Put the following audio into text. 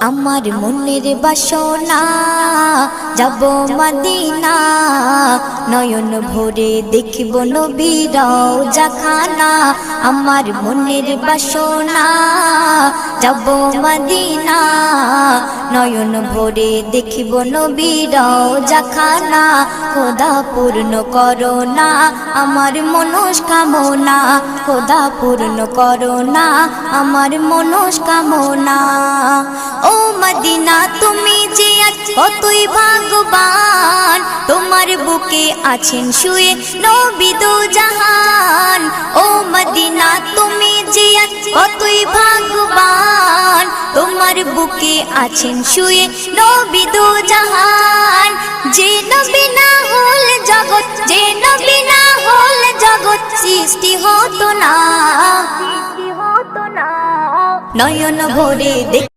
আমার মনের বাসনা যাব মদিনা, নয়ন ভরে দেখব নবীর রওজা খানা। আমার মনের বাসনা যাব মদিনা, নয়ন ভরে দেখব নবীর রওজা খানা। খোদা পূর্ণ করো না আমার মনস্কামনা, খোদা পূর্ণ করো না আমার মনস্কামনা। ও মদিনা তুমি যে কতই ভাগ্যবান, তোমার বুকে আছেন শুয়ে নবী দো জাহান। ও মদিনা তুমি যে কতই ভাগ্যবান, তোমার বুকে আছেন শুয়ে নবী দো জাহান। যে নবী না হল জগৎ, যে নবী না হল জগৎ সৃষ্টি হতো না, নয়ন ভরে